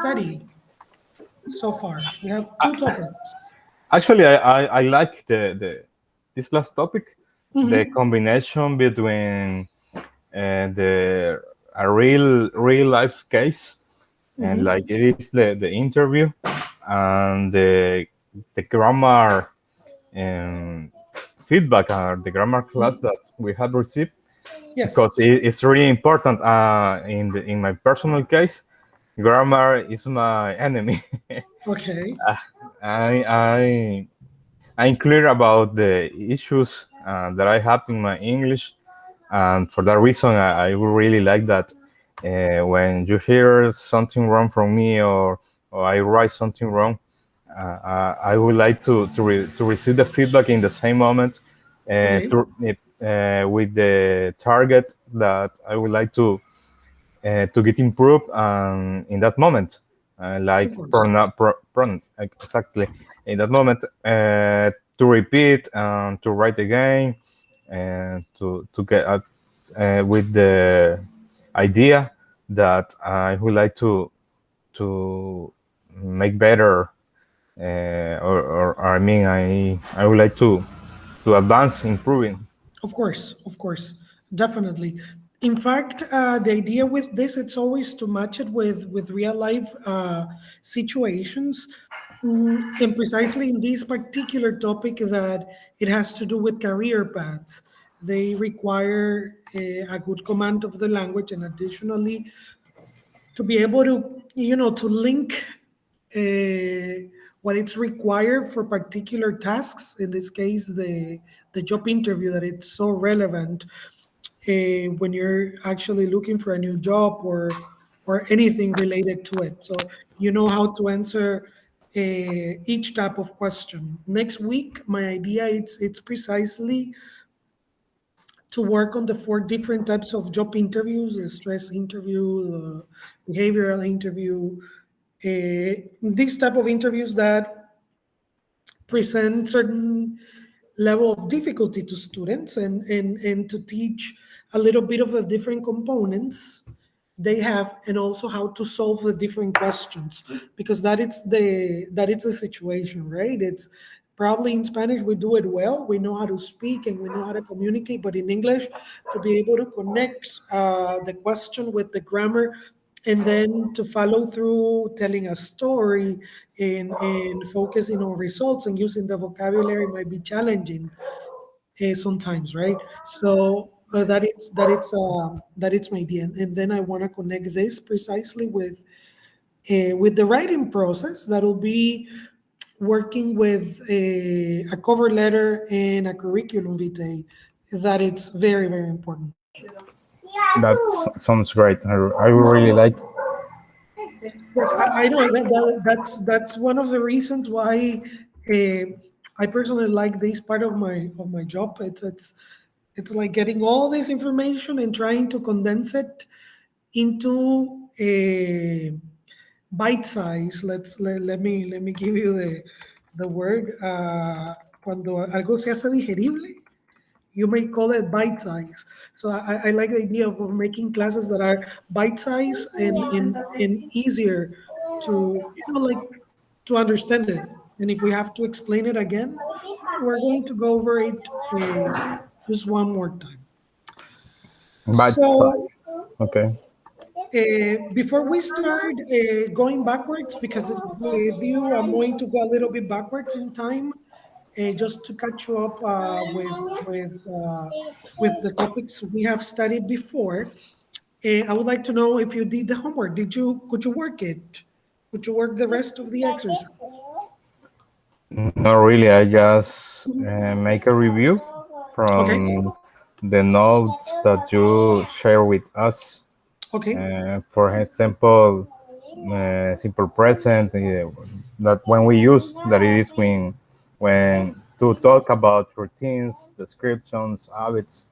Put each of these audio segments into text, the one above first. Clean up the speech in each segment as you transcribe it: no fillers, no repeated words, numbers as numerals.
studied so far? We have two topics. Actually, I like the this last topic, the combination between the a real life case, and like it is the interview and the grammar um, feedback or the grammar class that we have received, Yes. because it's really important. In my personal case, grammar is my enemy. Okay. I I I'm clear about the issues that I have in my English, and for that reason, I would really like that when you hear something wrong from me, or I write something wrong, I would like to receive the feedback in the same moment, Okay. with the target that I would like to get improved in that moment, Of like course. pronouns exactly in that moment, to repeat and to write again, and to get with the idea that I would like to make better, or I mean I would like to advance improving. Of course, definitely. In fact, the idea with this, it's always to match it with real life situations. And precisely in this particular topic that it has to do with career paths, they require a good command of the language, and additionally to be able to, to link what it's required for particular tasks. In this case, the job interview, that it's so relevant when you're actually looking for a new job, or anything related to it. So you know how to answer each type of question. Next week, my idea, it's precisely to work on the four different types of job interviews: the stress interview, the behavioral interview, these type of interviews that present certain level of difficulty to students, and to teach a little bit of the different components they have, and also how to solve the different questions, because that is the situation, right? It's probably in Spanish we do it well, we know how to speak and we know how to communicate, but in English, to be able to connect the question with the grammar, and then to follow through telling a story, and focusing on results and using the vocabulary might be challenging sometimes, right? So that it's my idea, and then I want to connect this precisely with the writing process. That'll be working with a cover letter and a curriculum vitae. That it's very, very important. That sounds great. I would really like. Yes, I know that's one of the reasons why uh, I personally like this part of my job. It's like getting all this information and trying to condense it into a bite size. Let me give you the word. Cuando algo se hace digerible, you may call it bite size. So I like the idea of making classes that are bite size, and easier to, like, to understand it. And if we have to explain it again, we're going to go over it just one more time. But So okay. before we start going backwards, because with you, I'm going to go a little bit backwards in time, just to catch you up with the topics we have studied before. I would like to know if you did the homework. Could you work it? Could you work the rest of the exercise? Not really. I just make a review Okay. from the notes that you share with us. Okay. For example, simple present, that when we use that it is when to talk about routines, descriptions, habits,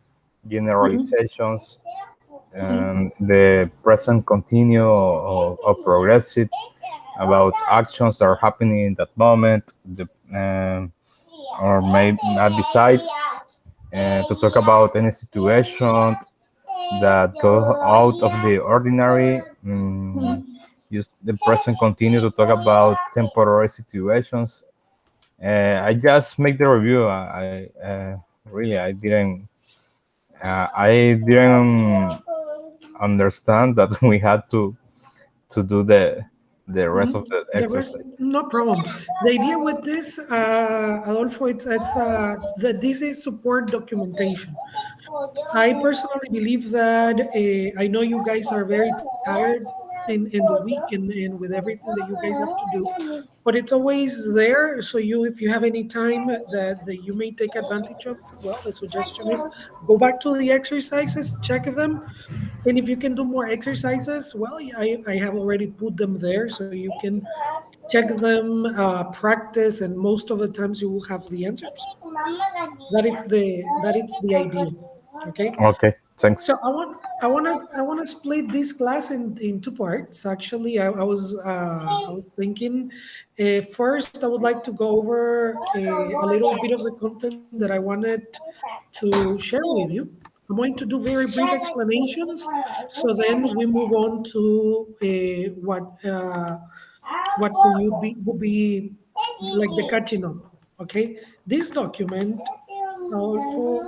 Mhm. generalizations, Mhm. and the present continue or progressive about actions that are happening in that moment, or maybe besides, to talk about any situation that go out of the ordinary, use the present continue to talk about temporary situations. I just make the review. Really I didn't understand that we had to do the rest of the The rest, exercise. no problem. The idea with this, Adolfo, it's that this is support documentation. I personally believe that I know you guys are very tired in the week and with everything that you guys have to do, but it's always there. So you, if you have any time that you may take advantage of, well, the suggestion is go back to the exercises, check them, and if you can do more exercises, well, I have already put them there so you can check them, practice, and most of the times you will have the answers. That is the idea. Okay. Okay, thanks. So I want to split this class in two parts. Actually, I was thinking, first I would like to go over a little bit of the content that I wanted to share with you. I'm going to do very brief explanations, so then we move on to what for you would be like the catching up. Okay, this document,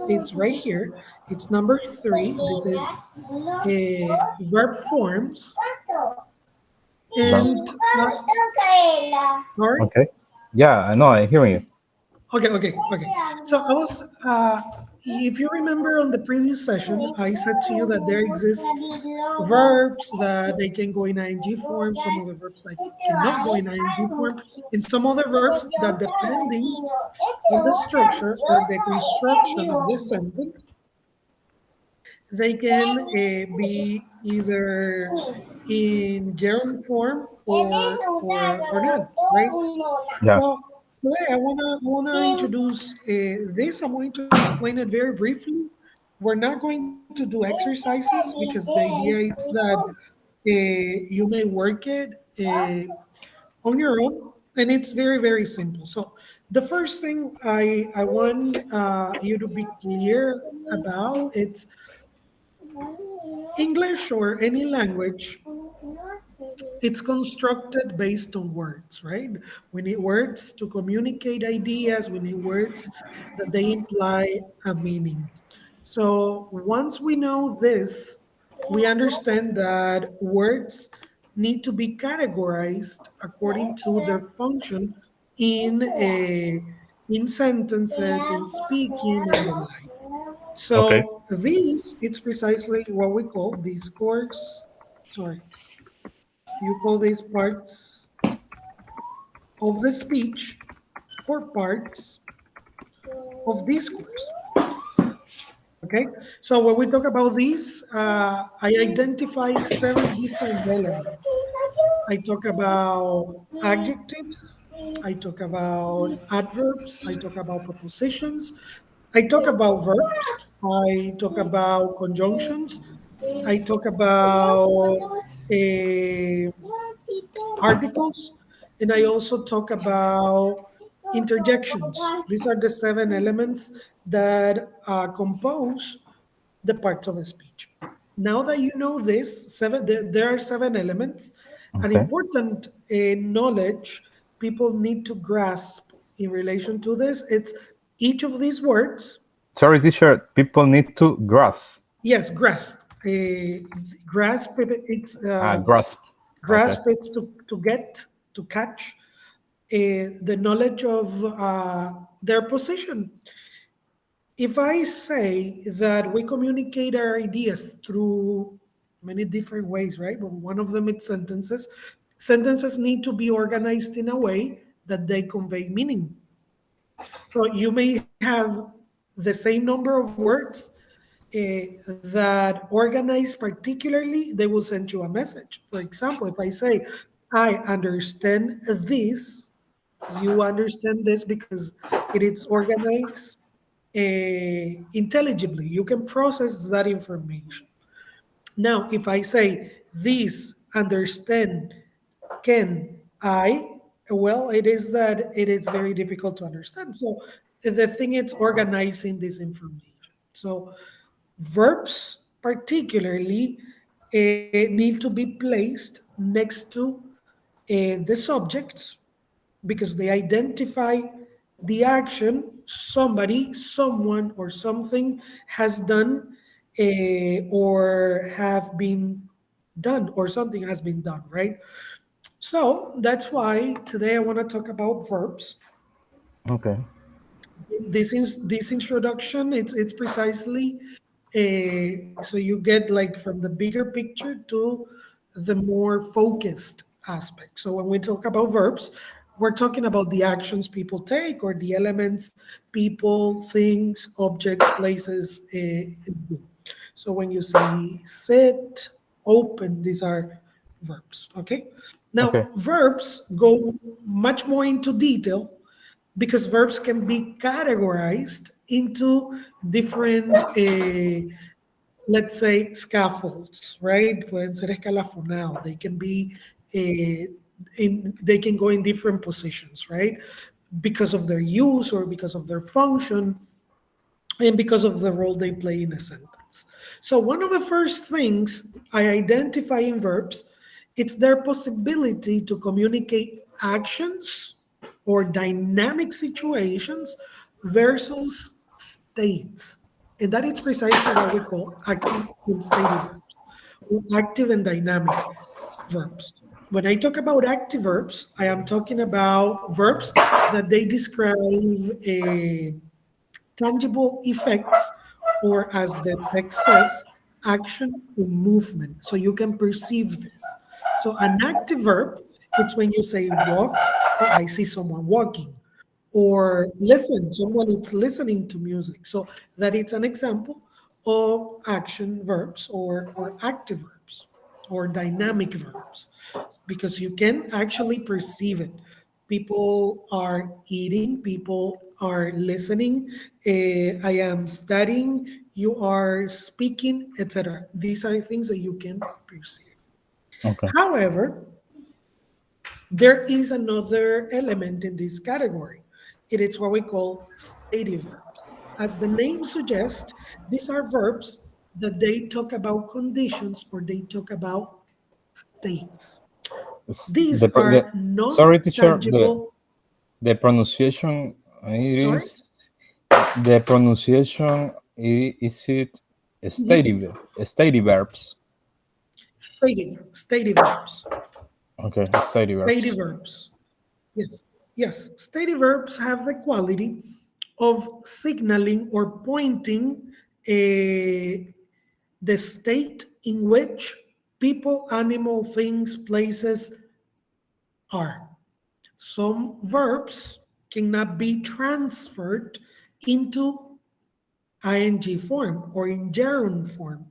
it's right here. It's number 3. This is verb forms. And sorry. Okay. Yeah, I know. I'm hearing you. Okay. So I was, if you remember on the previous session, I said to you that there exists verbs that they can go in ing form, some other verbs that cannot go in ing form, and some other verbs that, depending on the structure or the construction of this sentence, they can be either in gerund form or not, right? Yeah. So today I wanna introduce this. I'm going to explain it very briefly. We're not going to do exercises because the idea is that you may work it on your own, and it's very very simple. So the first thing I want you to be clear about, it's English or any language, it's constructed based on words, right? We need words to communicate ideas, we need words that they imply a meaning. So once we know this, we understand that words need to be categorized according to their function in in sentences, in speaking, and the like. Okay. So this, it's precisely what we call discourse. Sorry, you call these parts of the speech or parts of discourse. Okay, so when we talk about these, I identify 7 different elements. I talk about adjectives, I talk about adverbs, I talk about prepositions, I talk about verbs, I talk about conjunctions, I talk about eh, articles, and I also talk about interjections. These are the 7 elements that compose the parts of a speech. Now that you know this, there are 7 elements. An Okay. important knowledge people need to grasp in relation to this, it's each of these words. Sorry, teacher. People need to grasp. Yes, grasp. Grasp, it's Grasp. Okay. grasp, it's to get, to catch the knowledge of their position. If I say that we communicate our ideas through many different ways, right? But one of them is sentences. Sentences need to be organized in a way that they convey meaning. So you may have the same number of words that organized particularly, they will send you a message. For example, if I say, I understand this, you understand this because it is organized intelligibly. You can process that information. Now, if I say this, understand, can I, well, it is that it is very difficult to understand. So the thing is organizing this information. So verbs particularly, need to be placed next to the subject because they identify the action somebody, someone, or something has done or have been done, or something has been done, right? So that's why today I want to talk about verbs. Okay. This introduction, it's precisely so you get like from the bigger picture to the more focused aspect. So when we talk about verbs, we're talking about the actions people take or the elements people, things, objects, places do. So when you say sit, open, these are verbs. Okay, Okay. now verbs go much more into detail because verbs can be categorized into different, let's say, scaffolds, right? Pueden ser escalafonados. They can be, they can go in different positions, right? Because of their use or because of their function and because of the role they play in a sentence. So one of the first things I identify in verbs, it's their possibility to communicate actions or dynamic situations versus states. And that is precisely what we call active and stative verbs, or active and dynamic verbs. When I talk about active verbs, I am talking about verbs that they describe a tangible effects, or as the text says, action or movement. So you can perceive this. So an active verb, it's when you say walk, oh, I see someone walking, or listen, someone is listening to music. So that it's an example of action verbs or active verbs or dynamic verbs because you can actually perceive it. People are eating, people are listening, I am studying, you are speaking, etc. These are things that you can perceive. Okay. However, there is another element in this category. It is what we call stative verbs. As the name suggests, these are verbs that they talk about conditions or they talk about states. The, These the are sorry, teacher. non-tangible. The pronunciation it Sorry. is the pronunciation is it Mhm. steady verbs. Stative verbs. Okay, steady Stative verbs. verbs. Yes. Yes. Stative verbs have the quality of signaling or pointing the state in which people, animal, things, places are. Some verbs cannot be transferred into ing form or in gerund form.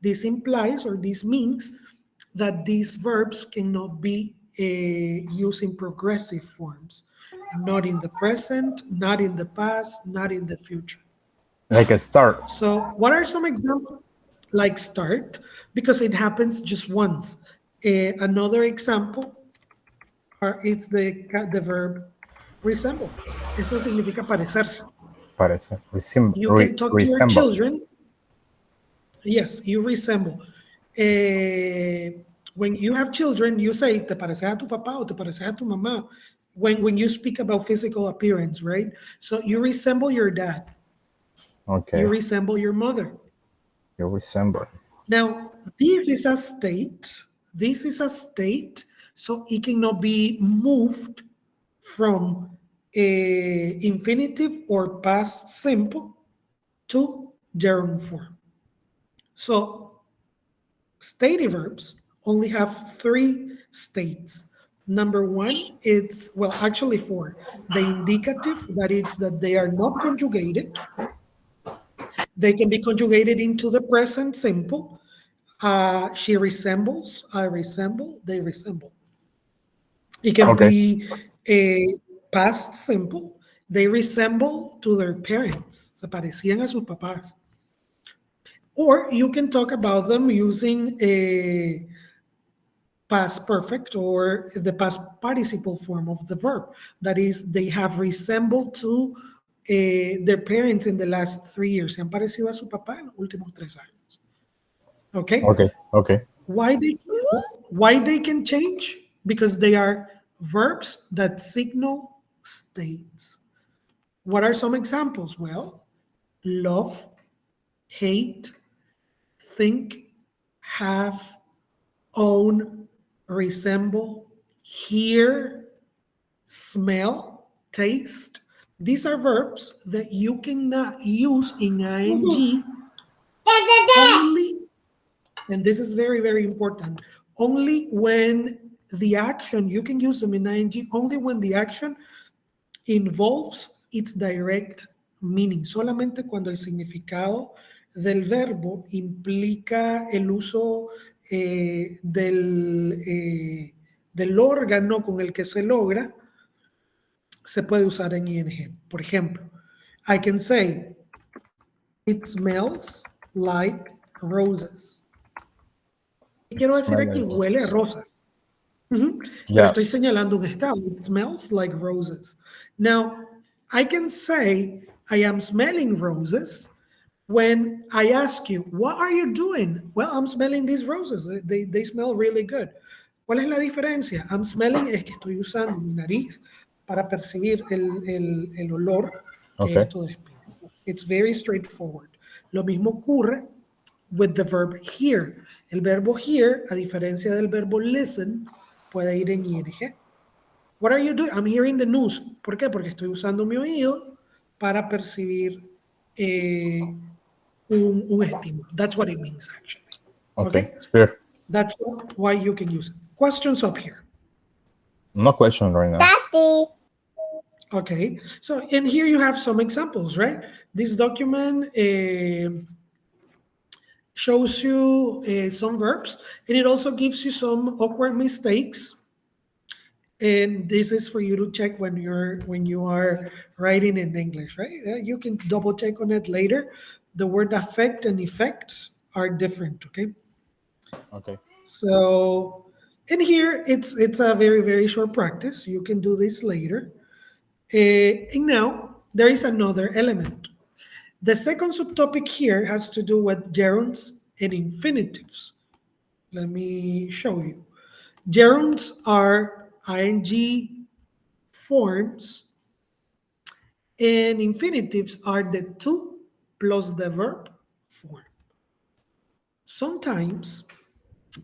This implies or this means that these verbs cannot be used in progressive forms, not in the present, not in the past, not in the future. Like a start. So, what are some examples? Like start, because it happens just once. Another example it's the verb resemble. Eso significa parecerse. Parece. You can talk to your Resemble. children. Yes, you resemble. When you have children, you say, te pareces a tu papá o te pareces a tu mamá. When you speak about physical appearance, right? So you resemble your dad. You Okay. resemble your mother. You resemble. Now, this is a state. This is a state, so it cannot be moved from a infinitive or past simple to gerund form. So stative verbs only have three states. Number one, it's, well, actually four. The indicative, that is that they are not conjugated. They can be conjugated into the present simple. She resembles, I resemble, they resemble. It can Okay. be a past simple. They resemble to their parents. Se parecían a sus papás. Or you can talk about them using a past perfect or the past participle form of the verb. That is, they have resembled to their parents in the last 3 years. Se han parecido a su papá en los últimos 3 años. Okay? Okay. Okay. Why they why they can change? Because they are verbs that signal states. What are some examples? Well, love, hate, think, have, own, resemble, hear, smell, taste. These are verbs that you cannot use in ing only, and this is very, very important, only when the action, you can use them in ing only when the action involves its direct meaning, solamente cuando el significado del verbo implica el uso del órgano con el que se logra, se puede usar en ing. Por ejemplo, I can say, it smells like roses. ¿Qué quiero decir Smell aquí? and Huele a roses. rosas. Ujú. Pero Yeah. estoy señalando un estado. It smells like roses. Now, I can say I am smelling roses when I ask you, what are you doing? Well, I'm smelling these roses. They smell really good. ¿Cuál es la diferencia? I'm smelling es que estoy usando mi nariz para percibir el olor que Okay. esto despide. It's very straightforward. Lo mismo ocurre with the verb hear. El verbo hear, a diferencia del verbo listen, puede ir en ing. What are you doing? I'm hearing the news. ¿Por qué? Porque estoy usando mi oído para percibir eh, un estímulo. That's what it means, actually. Okay. Okay? It's clear. That's why you can use it. Questions up here. No question right now. Okay, so in here you have some examples, right? This document shows you some verbs, and it also gives you some awkward mistakes. And this is for you to check when you are writing in English, right? You can double check on it later. The word affect and effects are different, okay? Okay. So in here it's a very, very short practice. You can do this later. And now there is another element. The second subtopic here has to do with gerunds and infinitives. Let me show you. Gerunds are ing forms, and infinitives are the to plus the verb form. Sometimes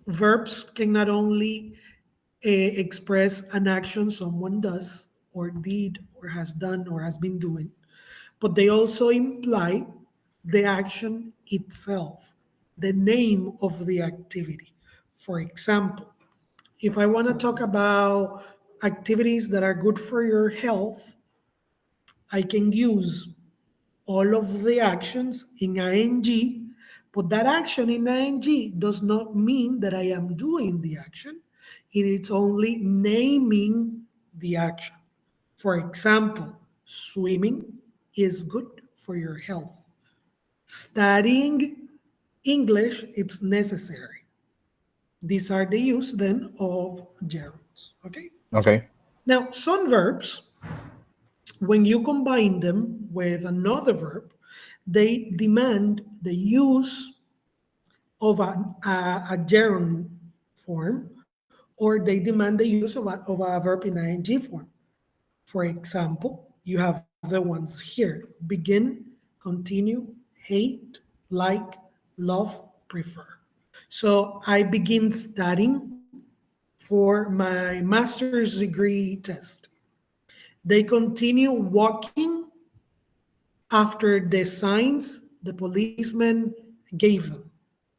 verbs can not only express an action someone does or did or has done or has been doing, but they also imply the action itself, the name of the activity. For example, if I want to talk about activities that are good for your health, I can use all of the actions in ing, but that action in ing does not mean that I am doing the action. It is only naming the action. For example, swimming is good for your health. Studying English, it's necessary. These are the use then of gerunds. Okay. Okay. Now, some verbs, when you combine them with another verb, they demand the use of a gerund form, or they demand the use of a verb in ing form. For example, you have the ones here: begin, continue, hate, like, love, prefer. So I begin studying for my master's degree test. They continue walking after the signs the policeman gave them.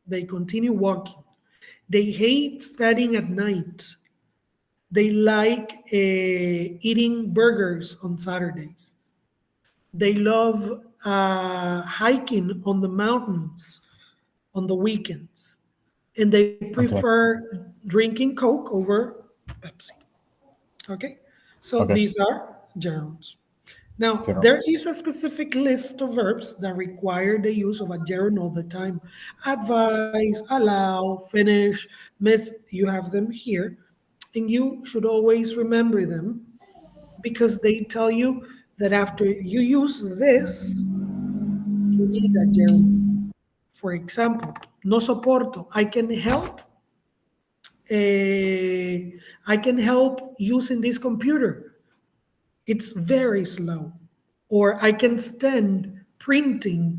They continue walking. They hate studying at night. They like eating burgers on Saturdays. They love hiking on the mountains on the weekends. And they Okay. prefer drinking Coke over Pepsi. Okay? So Okay. these are gerunds. Now, there Gerunds. is a specific list of verbs that require the use of a gerund all the time. Advise, allow, finish, miss, you have them here. And you should always remember them because they tell you that after you use this, you need a gerund. For example, no soporto, I can help, I can help using this computer. It's very slow. Or I can stand printing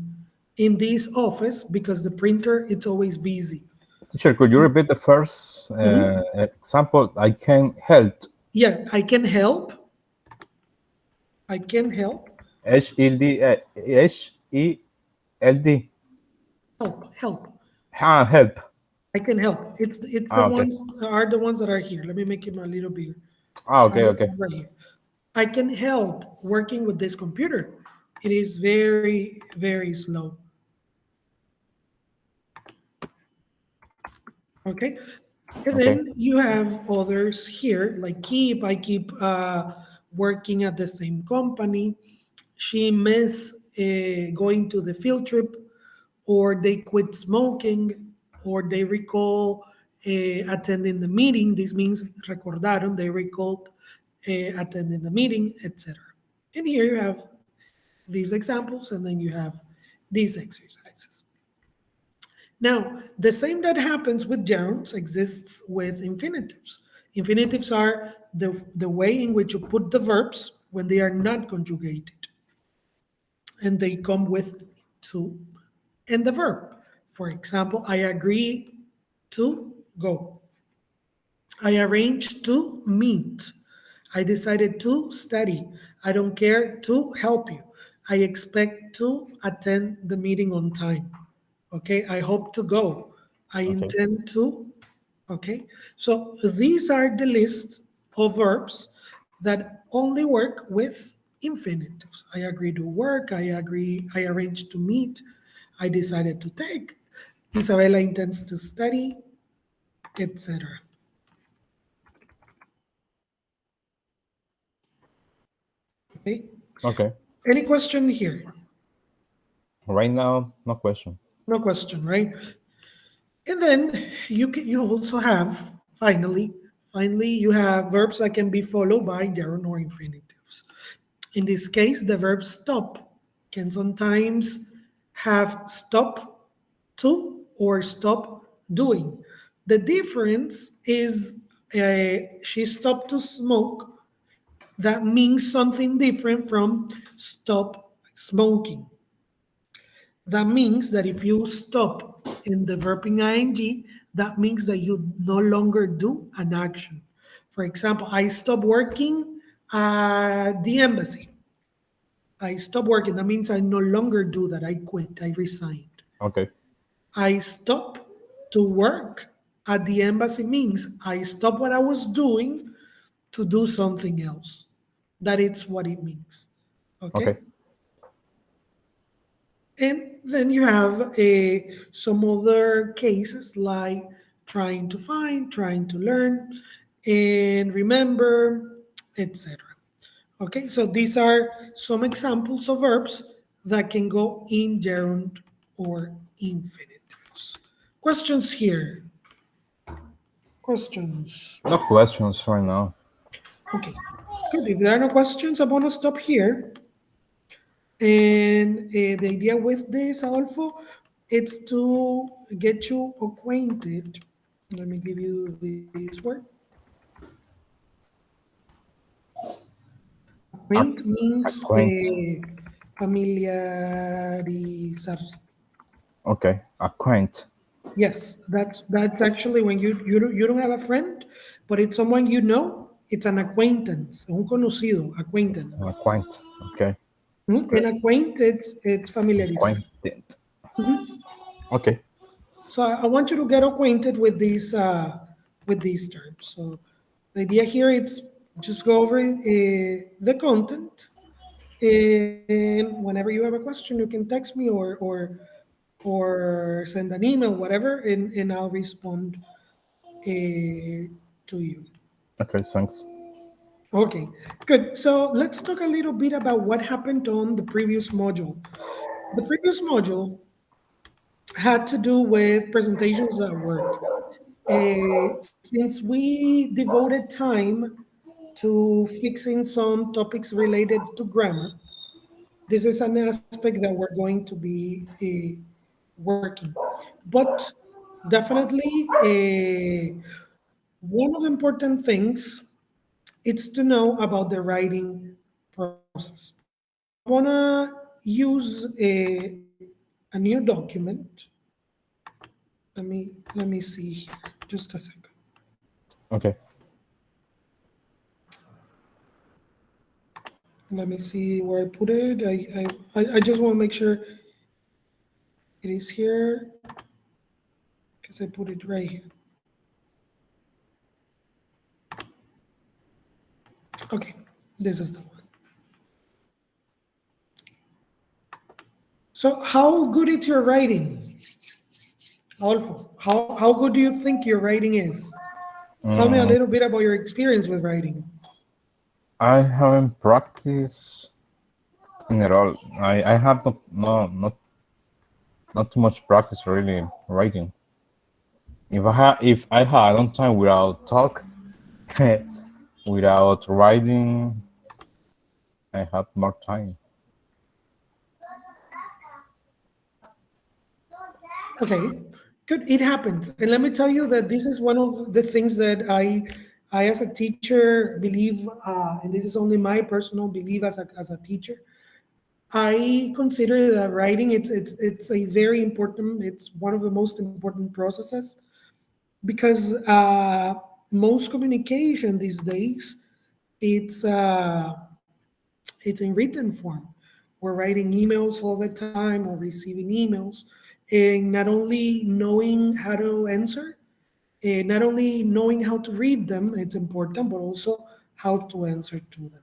in this office because the printer it's always busy. Teacher, could you repeat the first Mhm. example? I can help. Yeah, I can help. I can help. H-E-L-D. H-E-L-D. Help. Help. I can help. It's the Okay. ones are the ones that are here. Let me make him a little bigger. Are Okay, the okay. ones right here. I can help working with this computer. It is very, very slow. Okay. And Okay. then you have others here, like keep. I keep working at the same company. She miss going to the field trip, or they quit smoking, or they recall attending the meeting. This means recordaron, they recalled attending the meeting, etc. And here you have these examples, and then you have these exercises. Now, the same that happens with gerunds exists with infinitives. Infinitives are the way in which you put the verbs when they are not conjugated, and they come with to and the verb. For example, I agree to go. I arranged to meet. I decided to study. I don't care to help you. I expect to attend the meeting on time. Okay, I hope to go. I Okay. intend to. Okay, so these are the list of verbs that only work with infinitives. I agree to work. I arranged to meet. I decided to take. Isabella intends to study, etc. Okay. Okay. Any question here? Right now, no question. No question, right? And then you also have finally you have verbs that can be followed by gerund or infinitives. In this case, the verb stop can sometimes have stop to or stop doing. The difference is she stopped to smoke. That means something different from stop smoking. That means that if you stop in the verb in ing, that means that you no longer do an action. For example, I stopped working at the embassy. I stopped working. That means I no longer do that. I quit. I resigned. Okay. I stopped to work at the embassy means I stopped what I was doing to do something else. That is what it means. Okay. Okay. And then you have some other cases like trying to find, trying to learn, and remember, etc. Okay, so these are some examples of verbs that can go in gerund or infinitives. Questions here? Questions? No questions right now. Okay, good. If there are no questions, I'm gonna stop here. And the idea with this, Adolfo, it's to get you acquainted. Let me give you this word. Acquaint Ac- means acquaint. familiarizar. Okay. Acquaint. Yes, that's actually when you don't have a friend, but it's someone you know. It's an acquaintance, un conocido, It's acquaintance. acquaint. Okay. It's Mhm. great. And acquaintance, it's familiarizar. Acquainted. Mhm. Okay. So I want you to get acquainted with these terms. So the idea here is just go over the content, and whenever you have a question, you can text me or send an email, whatever, and I'll respond to you. Okay. Thanks. Okay, good. So let's talk a little bit about what happened on the previous module. The previous module had to do with presentations at work. Since we devoted time to fixing some topics related to grammar, this is an aspect that we're going to be working. But definitely, one of the important things is to know about the writing process. So I want to use a new document. Let me see here. Just a second. Okay. Let me see where I put it. I just want to make sure it is here because I put it right here. Okay, this is the one. So how good is your writing, Adolfo? How good do you think your writing is? Tell me a Mm, little bit about your experience with writing. I haven't practiced in at all. I have not too much practice really writing. If I had a long time without talk, without writing, I had more time. Okay, good. It happens, and let me tell you that this is one of the things that I as a teacher believe, and this is only my personal belief as a teacher. I consider that writing it's a very important. It's one of the most important processes because most communication these days it's uh, it's in written form. We're writing emails all the time or receiving emails, and not only knowing how to answer, not only knowing how to read them, it's important, but also how to answer to them.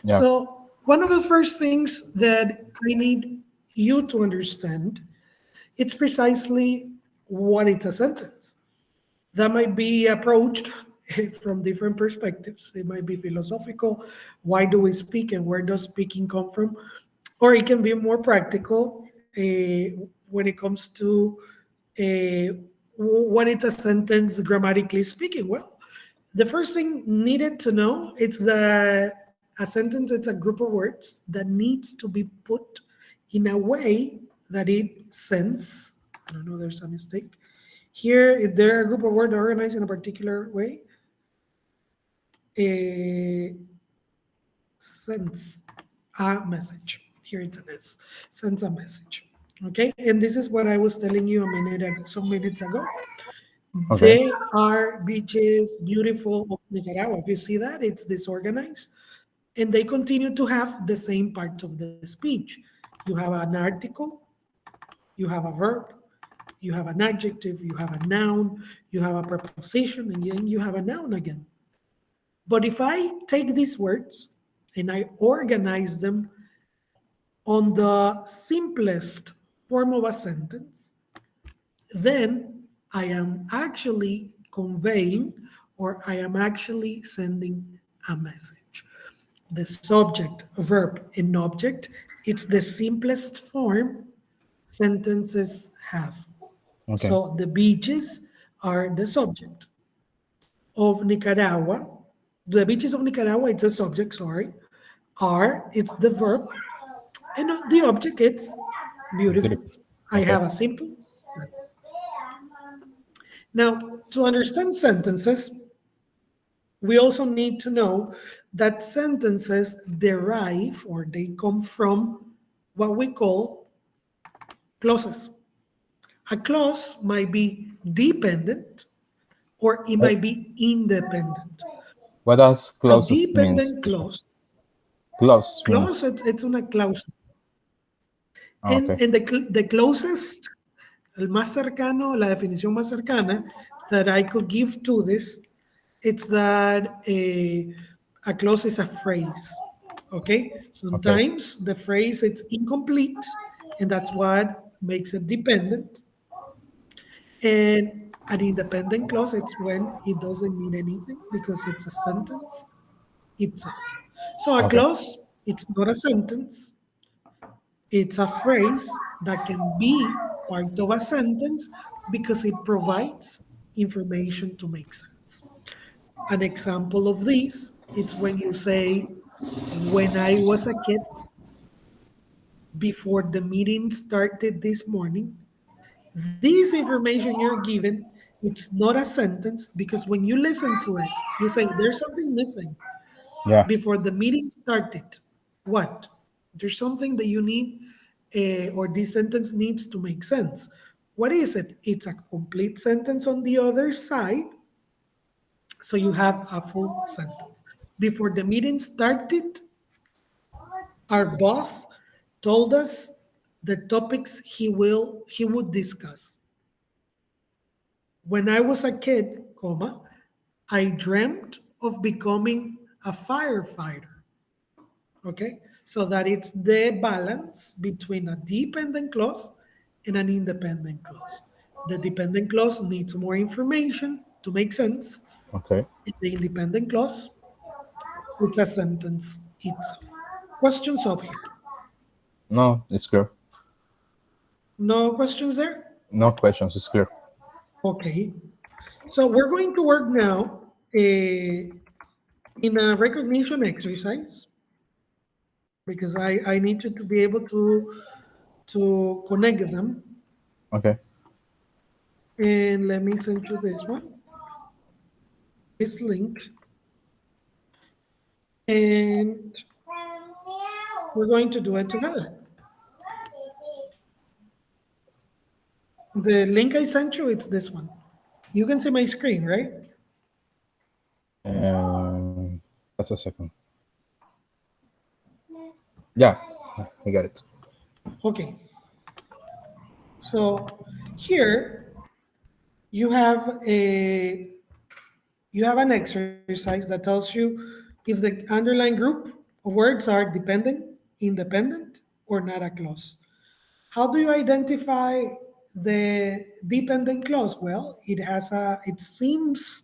Yeah, So, one of the first things that I need you to understand, it's precisely what it's a sentence. That might be approached from different perspectives. It might be philosophical. Why do we speak and where does speaking come from? Or it can be more practical when it comes to uh, what it's a sentence grammatically speaking. Well, the first thing needed to know is that a sentence is a group of words that needs to be put in a way that it sends. I don't know, there's a mistake. Here, if there are a group of words organized in a particular way, uh, sends a message. Here it's an S, sends a message. Okay, and this is what I was telling you a minute ago, some minutes ago. okay, They are beaches, beautiful of Nicaragua. If you see that, it's disorganized. And they continue to have the same parts of the speech. You have an article, you have a verb, you have an adjective, you have a noun, you have a preposition, and then you have a noun again. But if I take these words and I organize them on the simplest form of a sentence, then I am actually conveying or I am actually sending a message. The subject, verb, and object, it's the simplest form sentences have. okay, So the beaches are the subject of Nicaragua. The beaches of Nicaragua, it's a subject, sorry. Are, it's the verb. And the object, it's beautiful. beautiful. I Okay, have a simple. Now, to understand sentences, we also need to know that sentences derive or they come from what we call clauses. A clause might be dependent or it what, might be independent. what does A closest means? dependent clause, Close clause means. it's una cláusula. Okay, And the closest, el más cercano, la definición más cercana that I could give to this, it's that a clause is a phrase. Okay, okay, sometimes the phrase it's incomplete, and that's what makes it dependent. And an independent clause, it's when it doesn't mean anything because it's a sentence itself. So a okay, clause, it's not a sentence, it's a phrase that can be part of a sentence because it provides information to make sense. An example of this, it's when you say, when I was a kid, before the meeting started this morning, this information you're given It's not a sentence because when you listen to it, you say, there's something missing Yeah. before the meeting started. What? There's something that you need, or this sentence needs to make sense. What is it? It's a complete sentence on the other side, so you have a full sentence. Before the meeting started, our boss told us the topics he would discuss. When I was a kid, comma, I dreamt of becoming a firefighter. Okay, so that it's the balance between a dependent clause and an independent clause. The dependent clause needs more information to make sense. Okay. The independent clause, it's a sentence itself. Questions up here? No, it's clear. No questions there? No questions. It's clear. Okay. So we're going to work now in a recognition exercise because I need you to be able to connect them. Okay. And let me send you this one, this link. And we're going to do it together. The link I sent you, it's this one. You can see my screen, right? That's a second. Yeah, I got it. Okay. So here you have an exercise that tells you if the underlying group of words are dependent, independent, or not a clause. How do you identify the dependent clause? Well, it seems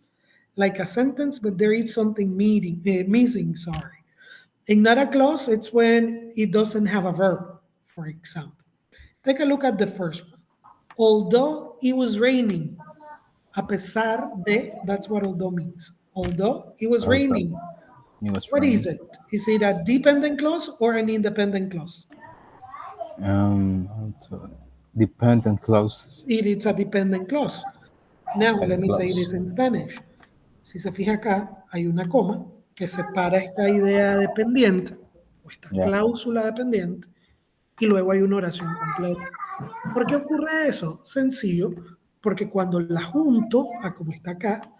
like a sentence, but there is something missing, sorry. In not a clause, it's when it doesn't have a verb, for example. Take a look at the first one. Although it was raining, a pesar de, that's what although means. Although it was Okay. raining, It was what is raining. it? Is it a dependent clause or an independent clause? Dependent clauses. It is a dependent clause. Now, let Dependent me say clause. this in Spanish. Si se fija acá, hay una coma que separa esta idea dependiente o esta Yeah. cláusula dependiente y luego hay una oración completa. ¿Por qué ocurre eso? Sencillo, porque cuando la junto a como está acá,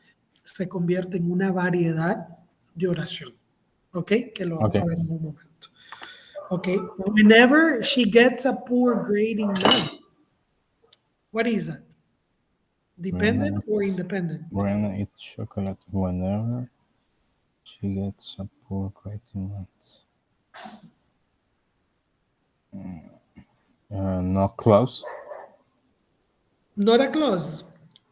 se convierte en una variedad de oración. ¿Ok? Que lo vamos a Okay. ver en un momento. ¿Ok? Whenever she gets a poor grade in math, what is that? Dependent or independent? Brianna eats chocolate whenever she gets a poor grade in maths. No clause. Not a clause.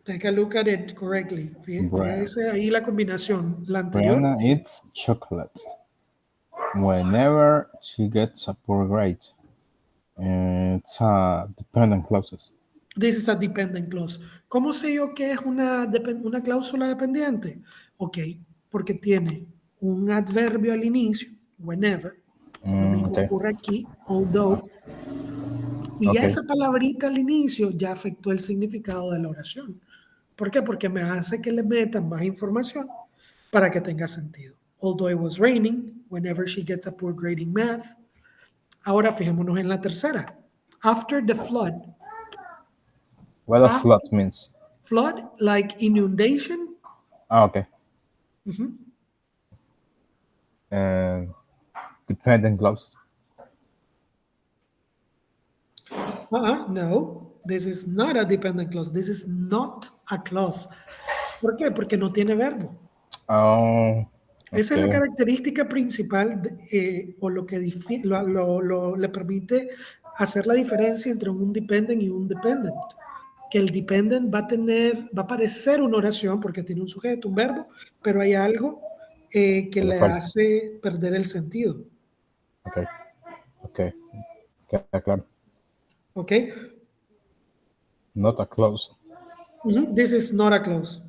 Take a look at it correctly. Brian, Fíjese ahí la combinación. La anterior, Brianna eats chocolate whenever she gets a poor grade. It's dependent clauses. this is a dependent clause. ¿Cómo sé yo que es una cláusula dependiente? Ok, porque tiene un adverbio al inicio, whenever. Lo mismo Okay. ocurre aquí, although. Y Okay. esa palabrita al inicio ya afectó el significado de la oración. ¿Por qué? Porque me hace que le metan más información para que tenga sentido. Although it was raining, whenever she gets a poor grade in math. Ahora fijémonos en la tercera. After the flood. What a After flood means. flood, like inundation. Okay. And dependent clause. No, this is not a dependent clause. This is not a clause. ¿Por qué? Porque no tiene verbo. Oh, Esa es la okay. característica principal o lo que le permite hacer la diferencia entre un dependent y un dependent. Que el dependent va a parecer una oración porque tiene un sujeto, un verbo, pero hay algo que Que le le falta. hace perder el sentido. Okay. Okay. Queda claro. ¿Ok? Not a clause. This is not a clause.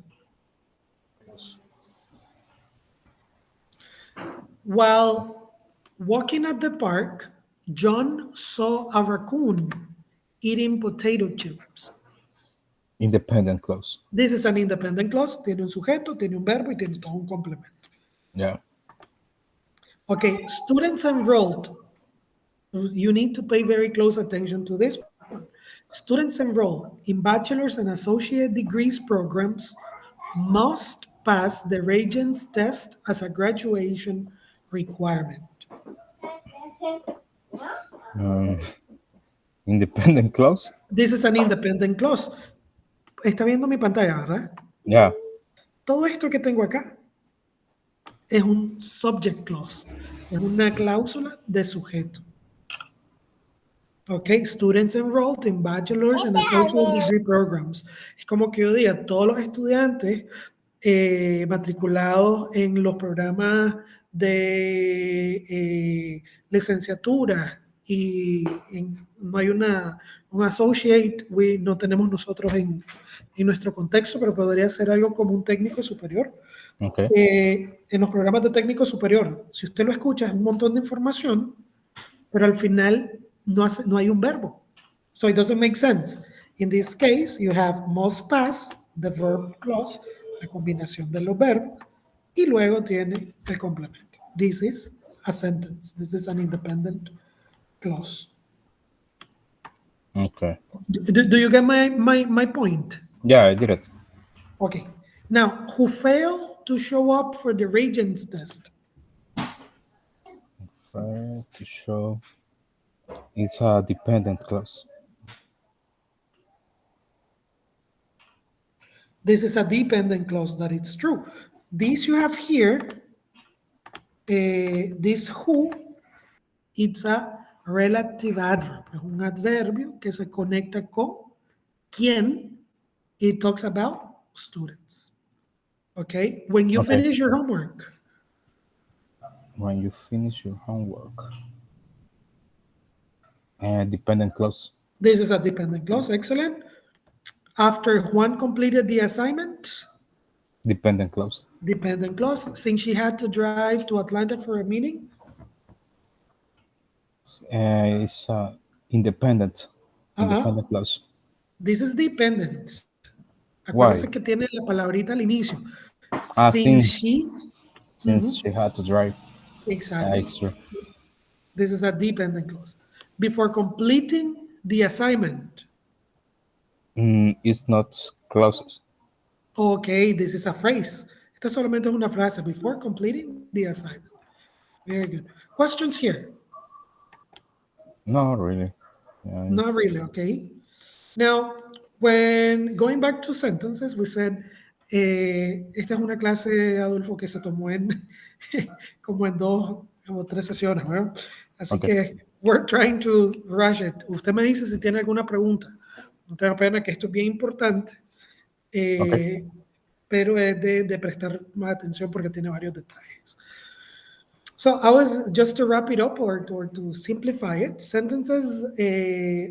While walking at the park, John saw a raccoon eating potato chips. Independent clause. This is an independent clause, tiene un sujeto, tiene un verbo y tiene todo un complemento. Yeah. Okay, students enrolled. You need to pay very close attention to this one. Students enrolled in bachelor's and associate degrees programs must pass the Regents test as a graduation requirement. Um, independent clause. This is an independent clause. Está viendo mi pantalla, ¿verdad? Yeah. Todo esto que tengo acá es un subject clause, es una cláusula de sujeto. Ok, students enrolled in bachelor's and associate degree programs. Es como que yo diga, todos los estudiantes matriculados en los programas de licenciatura y no hay un associate, no tenemos nosotros en nuestro contexto, pero podría ser algo como un técnico superior. Okay. En los programas de técnico superior, si usted lo escucha, es un montón de información, pero al final no hay un verbo. So it doesn't make sense. In this case, you have must pass, the verb clause, la combinación de los verbos, y luego tiene el complemento. This is a sentence. This is an independent clause. Okay. Do you get my point? Yeah, I did it. Okay. Now, who failed to show up for the Regents test? Fair to show. It's a dependent clause. This is a dependent clause, that it's true. This you have here, this who, it's a relative adverb. Es un adverbio que se conecta con quién. It talks about students. Okay? When you Okay. finish your homework, When you finish your homework. And dependent clause. this is a dependent clause. Excellent. After Juan completed the assignment, Dependent clause. dependent clause. Since she had to drive to Atlanta for a meeting, It's independent. Independent clause. this is dependent. Why? Acuérdense que tiene la palabrita al inicio. Ah, Since she, since she had to drive. exactly. It's true. This is a dependent clause. Before completing the assignment, It's not clauses. okay, this is a phrase. Esta solamente es una frase. Before completing the assignment. Very good. Questions here? No, really. Yeah. Not really, okay. Now, when going back to sentences, we said, esta es una clase, Adolfo, que se tomó en como en como 3 sesiones, ¿verdad? Así Okay. que we're trying to rush it. Usted me dice si tiene alguna pregunta. No tenga pena, que esto es bien importante, Okay. pero es de prestar más atención porque tiene varios detalles. So I was just to wrap it up or to simplify it. Sentences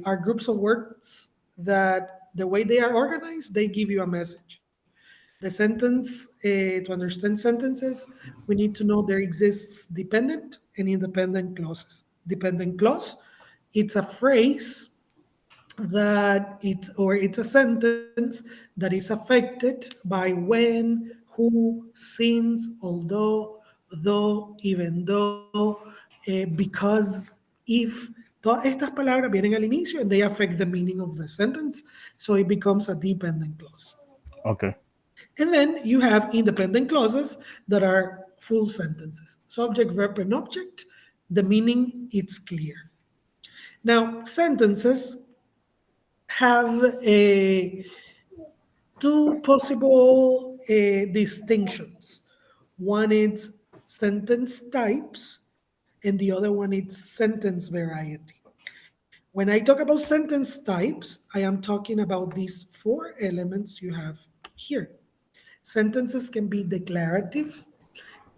are groups of words that the way they are organized, they give you a message. The sentence, to understand sentences, we need to know there exists dependent and independent clauses. Dependent clause, it's a phrase it's a sentence that is affected by when, who, since, although, though, even though, because, if. Todas estas palabras vienen al inicio and they affect the meaning of the sentence, so it becomes a dependent clause. Okay. And then you have independent clauses that are full sentences. Subject, verb, and object, the meaning it's clear. Now, sentences have two possible distinctions. One is sentence types, and the other one is sentence variety. When I talk about sentence types, I am talking about these 4 elements you have here. Sentences can be declarative.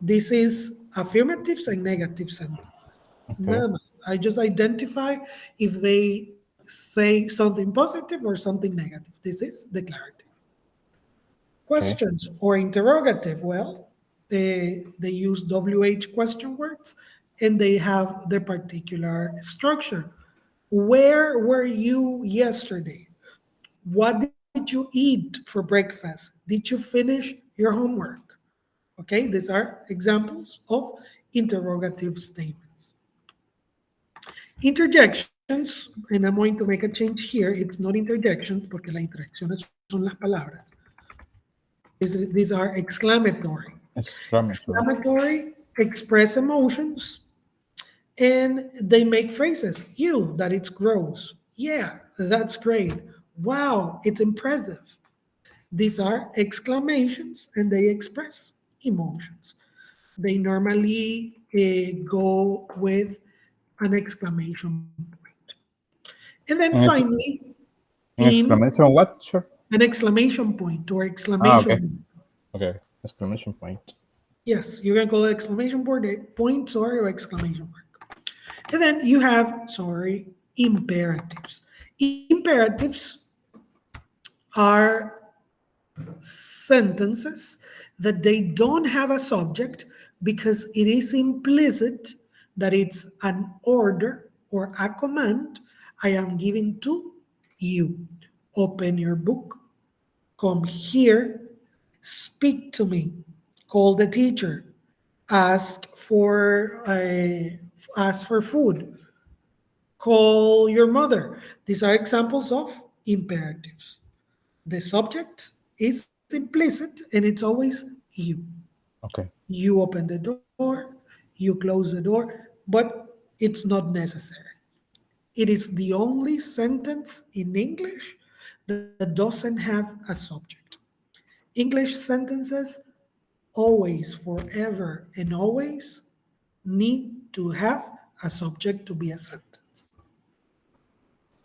This is affirmatives and negative sentences. Okay. Nada más. I just identify if they say something positive or something negative. This is declarative. Questions or interrogative, well, they use WH question words and they have their particular structure. Where were you yesterday? What did did you eat for breakfast? Did you finish your homework? Okay, these are examples of interrogative statements. Interjections, and I'm going to make a change here. It's not interjections porque las interjecciones son las palabras. These are exclamatory. Exclamatory. Exclamatory express emotions and they make phrases. You, that it's gross. Yeah, that's great. Wow, it's impressive. These are exclamations and they express emotions. They normally go with an exclamation point. And then An, ex- finally, an in exclamation what? Sure. an exclamation point or Ah, okay. exclamation. Okay. Exclamation point. Yes, you can call it exclamation point, sorry, or exclamation mark. And then you have, sorry, imperatives. Imperatives are sentences that they don't have a subject because it is implicit that it's an order or a command I am giving to you. Open your book, come here, speak to me, call the teacher, ask for food, call your mother. These are examples of imperatives. The subject is implicit and it's always you. Okay. You open the door, you close the door, but it's not necessary. It is the only sentence in English that doesn't have a subject. English sentences always, forever, and always need to have a subject to be a sentence.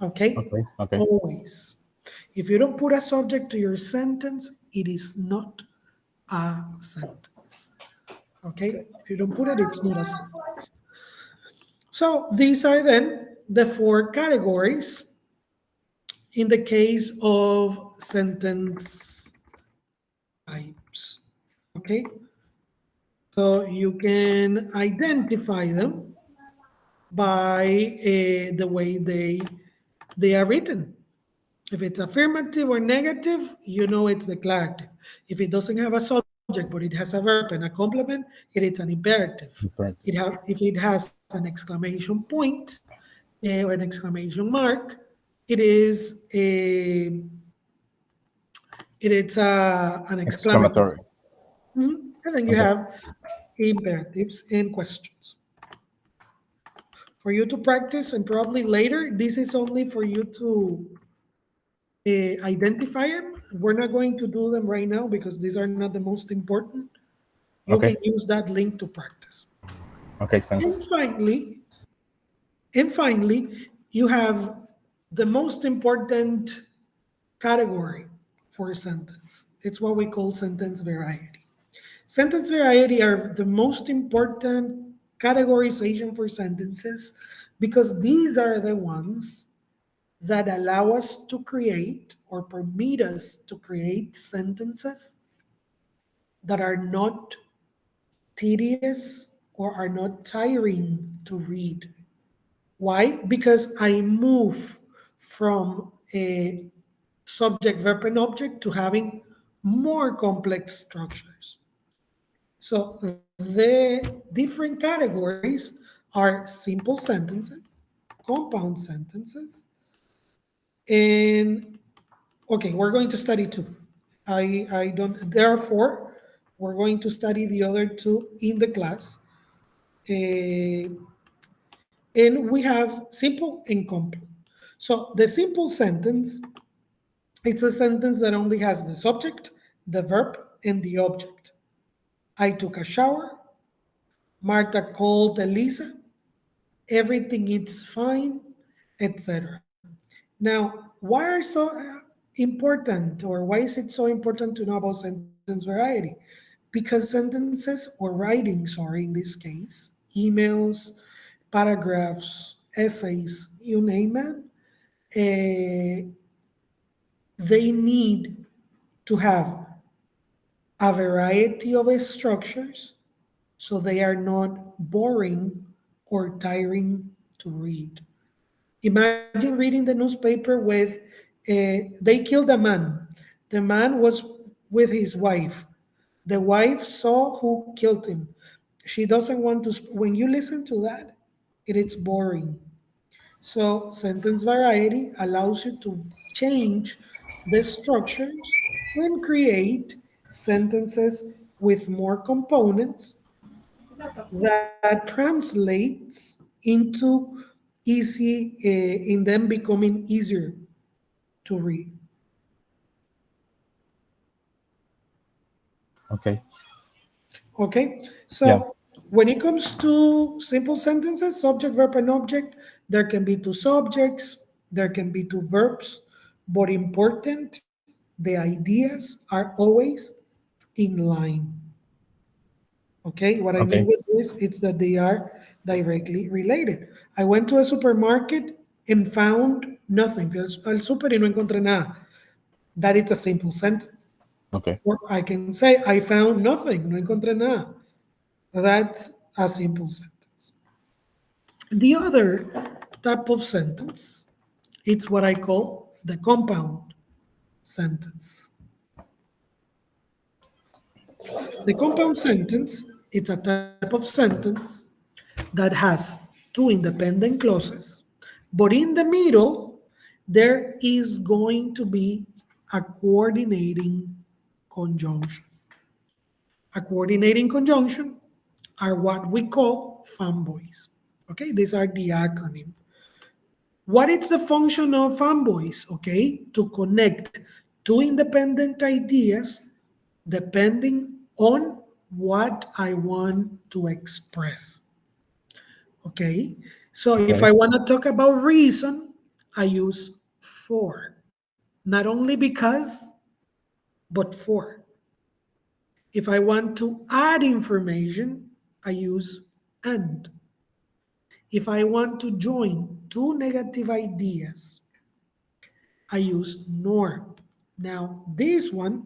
Okay? Okay. Okay. Always. If you don't put a subject to your sentence, it is not a sentence. Okay? If you don't put it, it's not a sentence. So these are then the four categories in the case of sentence types. Okay? So you can identify them by the way they are written. If it's affirmative or negative, you know it's declarative. If it doesn't have a subject but it has a verb and a complement, it is an imperative. Imperative. If it has an exclamation point or an exclamation mark, it is an exclamatory. Exclamatory. And then you Okay. have imperatives and questions. For you to practice and probably later, this is only for you to identify them. We're not going to do them right now because these are not the most important. You can Okay. use that link to practice. Okay. Sense. And finally, you have the most important category for a sentence. It's what we call sentence variety. Sentence variety are the most important categorization for sentences because these are the ones that allow us to create or permit us to create sentences that are not tedious or are not tiring to read. Why? Because I move from a subject, verb, and object to having more complex structures. So the different categories are simple sentences, compound sentences, and okay, we're going to study two. I don't, therefore, we're going to study the other two in the class. And we have simple and compound. So the simple sentence, it's a sentence that only has the subject, the verb, and the object. I took a shower. Marta called Elisa. Everything is fine, etc. Now, why are so important, or why is it so important to know about sentence variety? Because sentences or writing, sorry, in this case, emails, paragraphs, essays, you name it, they need to have a variety of structures so they are not boring or tiring to read. Imagine reading the newspaper with They killed a man. The man was with his wife. The wife saw who killed him. She doesn't want to. When you listen to that, it's boring. So sentence variety allows you to change the structures and create sentences with more components that translates into easy, in them becoming easier to read. Okay. Okay, Yeah. so when it comes to simple sentences, subject, verb, and object, there can be two subjects, there can be two verbs, but important, the ideas are always in line. Okay, what I mean Okay. with this is that they are directly related. I went to a supermarket and found nothing. Fui al super y no encontré nada. That is a simple sentence. Okay. Or I can say, I found nothing, no encontré nada. That's a simple sentence. The other type of sentence, it's what I call the compound sentence. The compound sentence, it's a type of sentence that has two independent clauses, but in the middle, there is going to be a coordinating conjunction. A coordinating conjunction are what we call fanboys. Okay, these are the acronym. What is the function of fanboys? Okay, to connect two independent ideas depending on what I want to express. Okay, so if I Okay. want to talk about reason, I use for. Not only because, but for. If I want to add information, I use and. If I want to join two negative ideas, I use nor. Now, this one,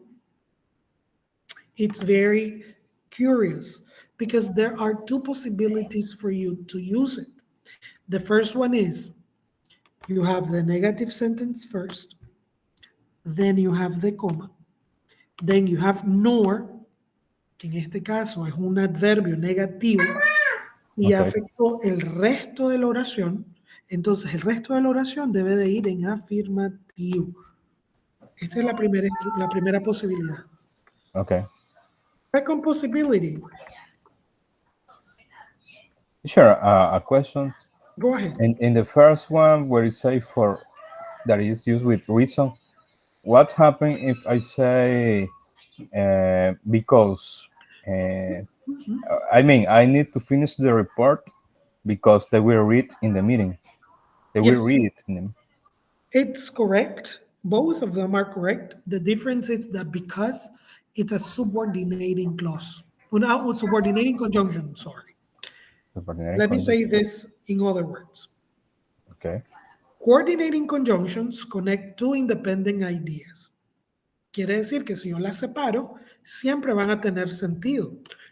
it's very curious because there are two possibilities for you to use it. The first one is you have the negative sentence first, then you have the comma, then you have nor, que en este caso es un adverbio negativo y Okay. afectó el resto de la oración, entonces el resto de la oración debe de ir en afirmativo. Esta es la primera posibilidad. Okay. Second possibility, Sure. A question. go ahead. In the first one, where you say for that is used with reason, what happens if I say because? I mean, I need to finish the report because they will read in the meeting. They will Yes, read it in the. it's correct. Both of them are correct. The difference is that because it's a subordinating clause, subordinating conjunction, sorry. Subordinate Let me conjunction. say this in other words. Okay. Coordinating conjunctions connect two independent ideas. Quiere decir que si yo las separo, siempre van a tener sentido.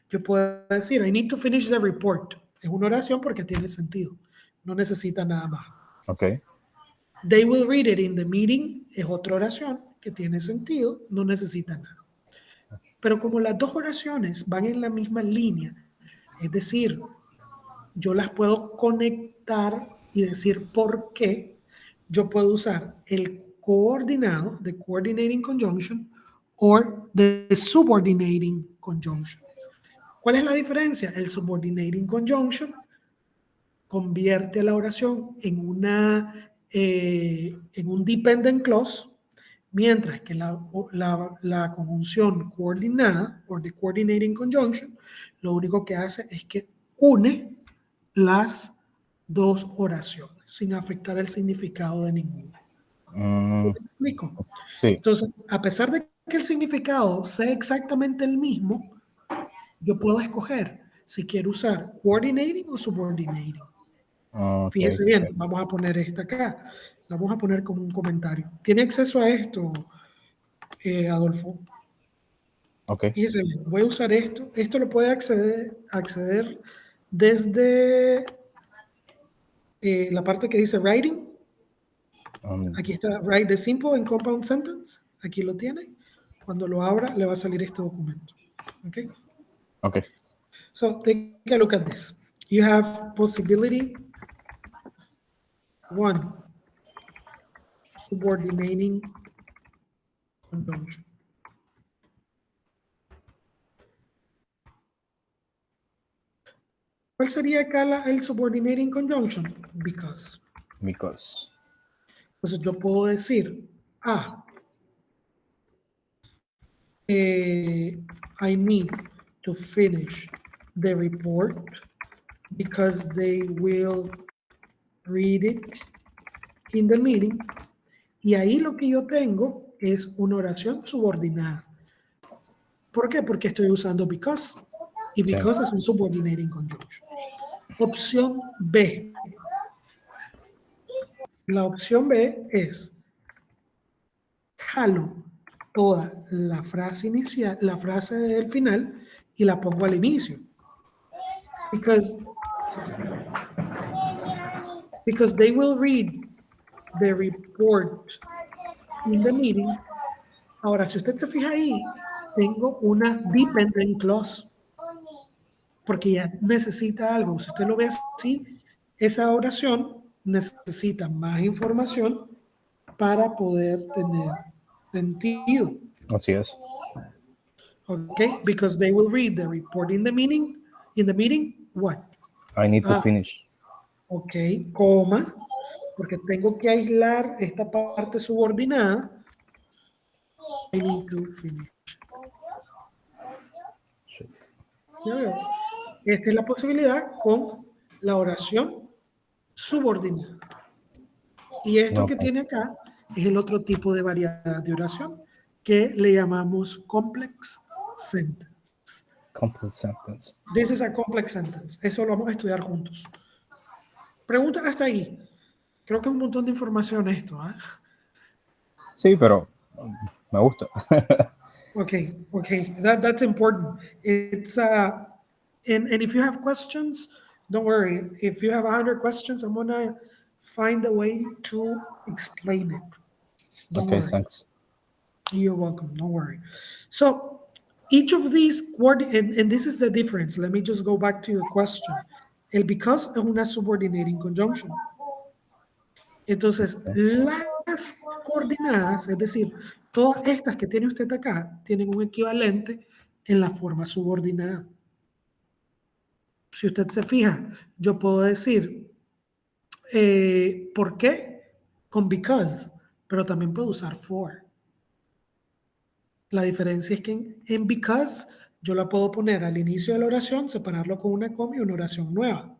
Yo puedo decir, I need to finish the report. Es una oración porque tiene sentido. No necesita nada más. Okay. They will read it in the meeting es otra oración que tiene sentido, no necesita nada. Pero como las dos oraciones van en la misma línea, es decir, yo las puedo conectar y decir por qué, yo puedo usar el coordinado, the coordinating conjunction, or the subordinating conjunction. ¿Cuál es la diferencia? El subordinating conjunction convierte la oración en un dependent clause, mientras que la conjunción coordinada, o the coordinating conjunction, lo único que hace es que une las dos oraciones sin afectar el significado de ninguna. ¿Me Mm, explico? sí. Entonces, a pesar de que el significado sea exactamente el mismo, yo puedo escoger si quiero usar coordinating o subordinating. Okay. Fíjese bien, vamos a poner esta acá. La vamos a poner como un comentario. ¿Tiene acceso a esto, Adolfo? Okay. Fíjese bien, voy a usar esto. Esto lo puede acceder desde la parte que dice writing. Aquí está, write the simple and compound sentence. Aquí lo tiene. Cuando lo abra, le va a salir este documento. Okay? Okay. So take a look at this. You have possibility one, subordinating conjunction. ¿Cuál sería acá el subordinating conjunction? Because. Because. Entonces yo puedo decir, I need to finish the report because they will read it in the meeting. Y ahí lo que yo tengo es una oración subordinada. ¿Por qué? Porque estoy usando because. Y because es un subordinating conjunction. Opción B. La opción B es jalo toda la frase inicial, la frase del final y la pongo al inicio. Because they will read the report in the meeting. Ahora, si usted se fija ahí, tengo una dependent clause, porque ya necesita algo. Si usted lo ve así, esa oración necesita más información para poder tener sentido. Así es. Okay, because they will read the report in the meeting. In the meeting, what? I need to finish. Ok, coma, porque tengo que aislar esta parte subordinada. I need to finish. Shit. Ya veo. Esta es la posibilidad con la oración subordinada. Y esto que Okay. tiene acá es el otro tipo de variedad de oración que le llamamos complex sentence. Complete sentence. This is a complex sentence. Eso lo vamos a estudiar juntos. Pregunta hasta ahí. Creo que es un montón de información esto. ¿Eh? Sí, pero me gusta. Okay, that's important. It's and if you have questions, don't worry. If you have 100 questions, I'm gonna find a way to explain it. Don't Okay, worry. thanks. You're welcome. Don't worry. So each of these and this is the difference. Let me just go back to your question. El because es una subordinating conjunction. Entonces, las coordenadas, es decir, todas estas que tiene usted acá, tienen un equivalente en la forma subordinada. Si usted se fija, yo puedo decir, ¿por qué? Con because, pero también puedo usar for. La diferencia es que en because yo la puedo poner al inicio de la oración, separarlo con una coma y una oración nueva.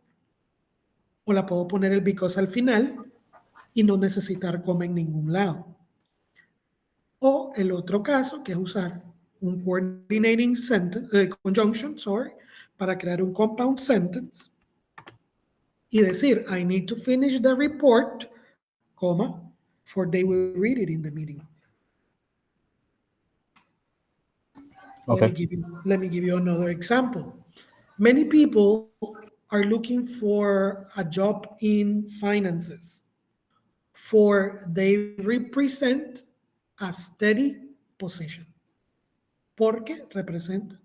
O la puedo poner el because al final y no necesitar coma en ningún lado. O el otro caso, que es usar un coordinating conjunction, para crear un compound sentence y decir, I need to finish the report, comma, for they will read it in the meeting. Okay. Let me give you another example. Many people are looking for a job in finances, for they represent a steady position. Porque representa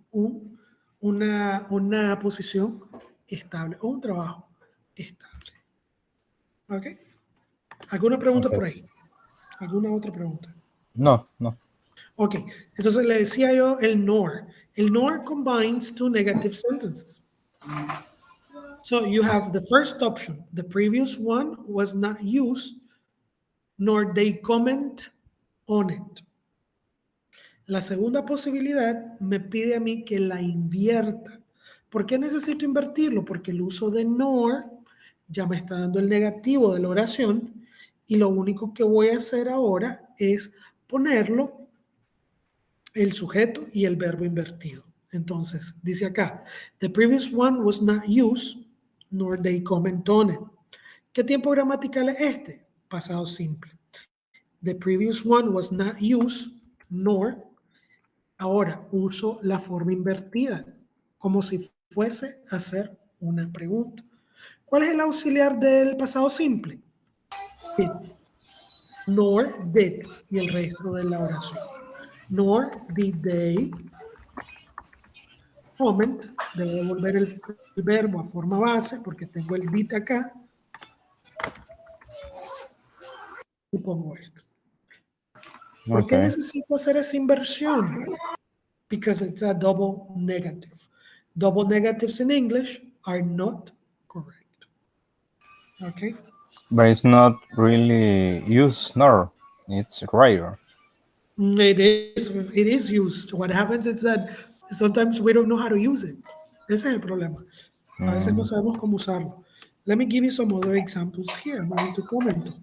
una posición estable o un trabajo estable. ¿Ok? ¿Alguna pregunta Okay. por ahí? ¿Alguna otra pregunta? No, no. Ok, entonces le decía yo el nor. El nor combines two negative sentences. So you have the first option. The previous one was not used, nor they comment on it. La segunda posibilidad me pide a mí que la invierta. ¿Por qué necesito invertirlo? Porque el uso de nor ya me está dando el negativo de la oración y lo único que voy a hacer ahora es ponerlo el sujeto y el verbo invertido. Entonces, dice acá, the previous one was not used, nor they comment on it. ¿Qué tiempo gramatical es este? Pasado simple. The previous one was not used, nor. Ahora uso la forma invertida, como si fuese a hacer una pregunta. ¿Cuál es el auxiliar del pasado simple? Did. nor did y el resto de la oración. Nor did they comment, debo devolver el verbo a forma base porque tengo el did acá y pongo esto. ¿Por qué Okay. necesito hacer esa inversión? Because it's a double negative. Double negatives in English are not correct. Okay? But it's not really used nor. It's rare. It is used. What happens is that sometimes we don't know how to use it. Ese es el problema. A veces no Mm, sabemos cómo usarlo. Let me give you some other examples here. I'm going to comment on it.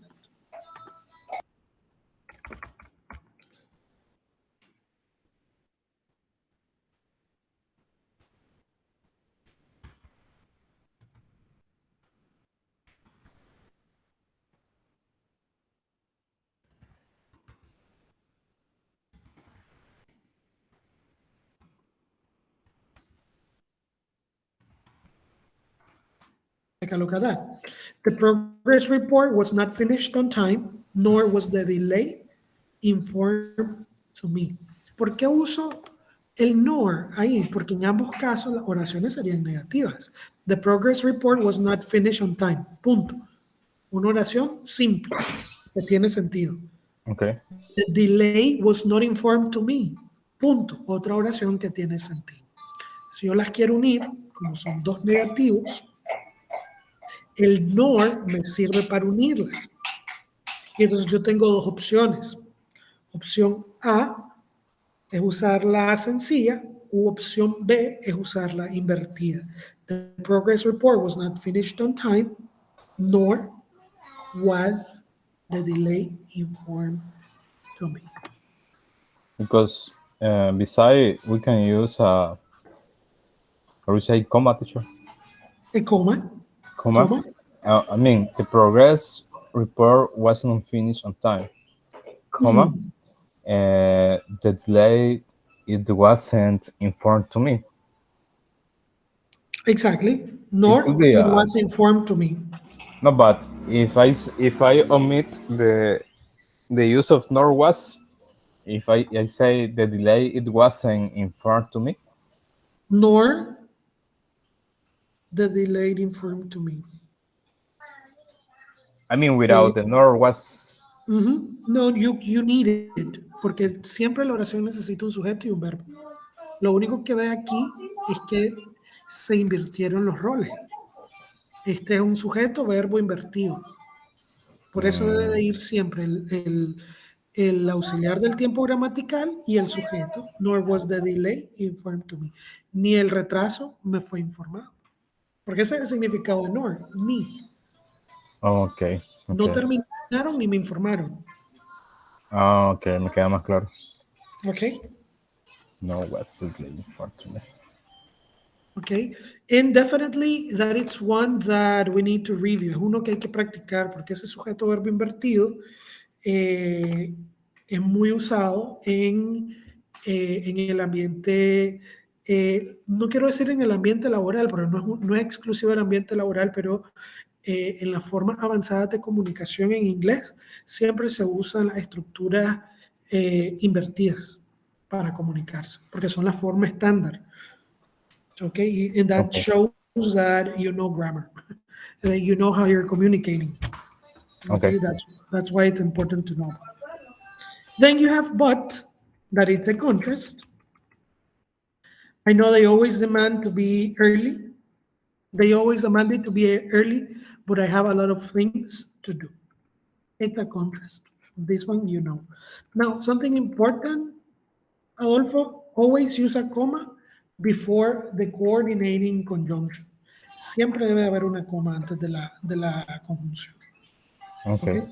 Take a look at that. The progress report was not finished on time, nor was the delay informed to me. ¿Por qué uso el nor ahí? Porque en ambos casos las oraciones serían negativas. The progress report was not finished on time. Punto. Una oración simple, que tiene sentido. okay. The delay was not informed to me. Punto. Otra oración que tiene sentido. Si yo las quiero unir, como son dos negativos, el nor me sirve para unirlas. Y entonces yo tengo dos opciones. Opción A es usar la sencilla u opción B es usarla invertida. The progress report was not finished on time, nor was the delay informed to me. Because beside we can use how we say comma teacher. A coma, Comma. coma. I mean the progress report wasn't finished on time. Comma. Mhm. The delay it wasn't informed to me. Exactly. It could Nor be it was informed to me. no, but if I omit the use of nor was, if I say the delay it wasn't informed to me. Nor the delayed informed to me. I mean Eh, without the nor was. No, you need it, porque siempre la oración necesita un sujeto y un verbo. Lo único que ve aquí es que se invirtieron los roles. Este es un sujeto, verbo invertido. Por eso debe de ir siempre el auxiliar del tiempo gramatical y el sujeto. Nor was the delay informed to me. Ni el retraso me fue informado. Porque ese es el significado de nor, ni. Oh, okay, No okay. terminaron ni me informaron. Ah, okay, me queda más claro. ¿Ok? No was the delay informed to me. Okay, and definitely that it's one that we need to review. Es uno que hay que practicar porque ese sujeto verbo invertido eh, es muy usado en el ambiente, no quiero decir en el ambiente laboral, pero no es exclusivo del ambiente laboral, pero en las formas avanzadas de comunicación en inglés siempre se usan las estructuras invertidas para comunicarse, porque son la forma estándar. Okay, and that Okay, shows that you know grammar, that you know how you're communicating. okay, Okay, that's why it's important to know. Then you have but, that it's a contrast. I know they always demand to be early. They always demand it to be early, but I have a lot of things to do. It's a contrast. This one you know. Now, something important, Adolfo, always use a comma before the coordinating conjunction. Siempre debe haber una coma antes de la conjunción. ¿Ok? okay,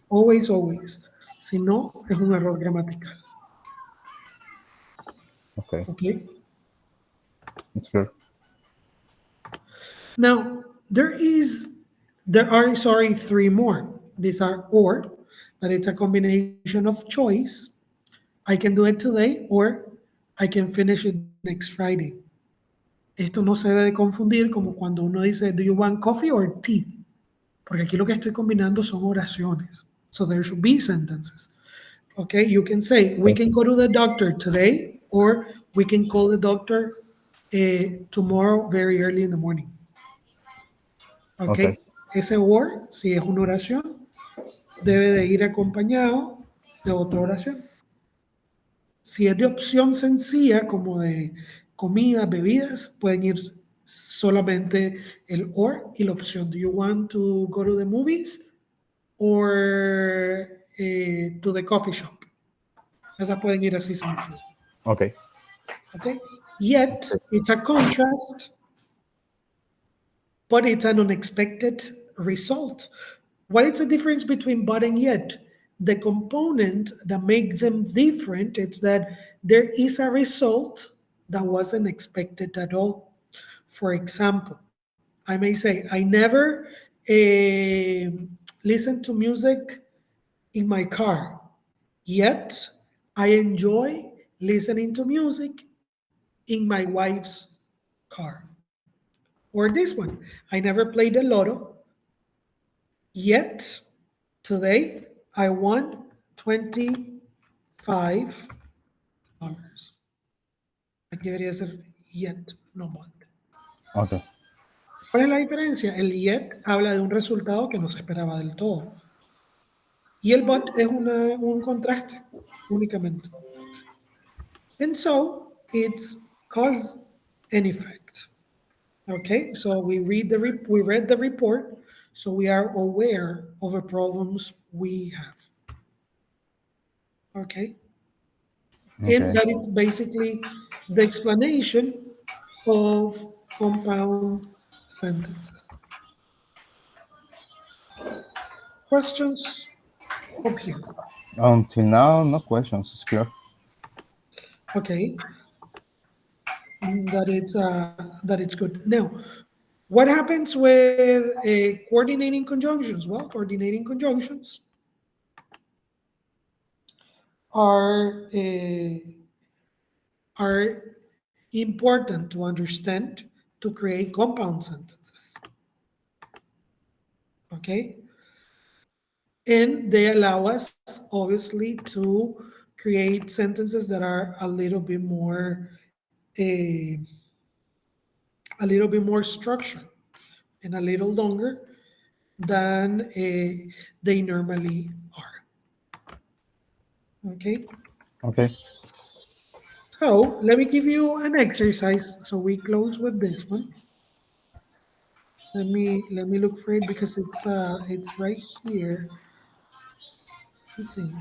Always, always. Si no, es un error gramatical. okay. ¿Ok? It's clear. Now, sorry, three more. These are or, that it's a combination of choice. I can do it today or I can finish it next Friday. Esto no se debe confundir como cuando uno dice, do you want coffee or tea? Porque aquí lo que estoy combinando son oraciones. So there should be sentences. Okay, you can say, we Okay. can go to the doctor today, or we can call the doctor tomorrow very early in the morning. Ok, Okay. ese or, si es una oración, debe de ir acompañado de otra oración. Si es de opción sencilla, como de comida, bebidas, pueden ir solamente el or y la opción. Do you want to go to the movies or to the coffee shop? Esas pueden ir así sencillo. Okay. Okay? Yet, it's a contrast, but it's an unexpected result. What is the difference between but and yet? The component that make them different is that there is a result that wasn't expected at all. For example, I may say, I never listen to music in my car, yet I enjoy listening to music in my wife's car. Or this one, I never played the lotto, yet today I won $25. Aquí debería ser yet, no but. Okay. ¿Cuál es la diferencia? El yet habla de un resultado que no se esperaba del todo. Y el but es un contraste únicamente. And so it's cause and effect. Okay, so we read the report, so we are aware of the problems we have. Okay, and Okay. that is basically the explanation of compound sentences. Questions up here? Until now, no questions. It's clear. Okay, that it's good. Now, what happens with coordinating conjunctions? Well, coordinating conjunctions are are important to understand to create compound sentences. Okay, and they allow us obviously to create sentences that are a little bit more structured and a little longer than they normally are. Okay, Okay. so let me give you an exercise. So we close with this one. Let me look for it because it's right here. I think.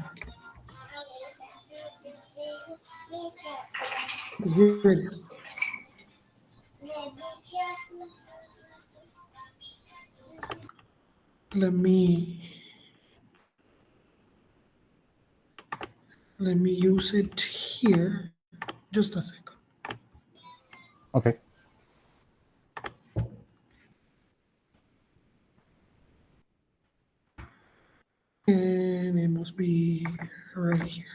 Okay, here it is. Let me let me use it here. Just a second. Okay. And it must be right here.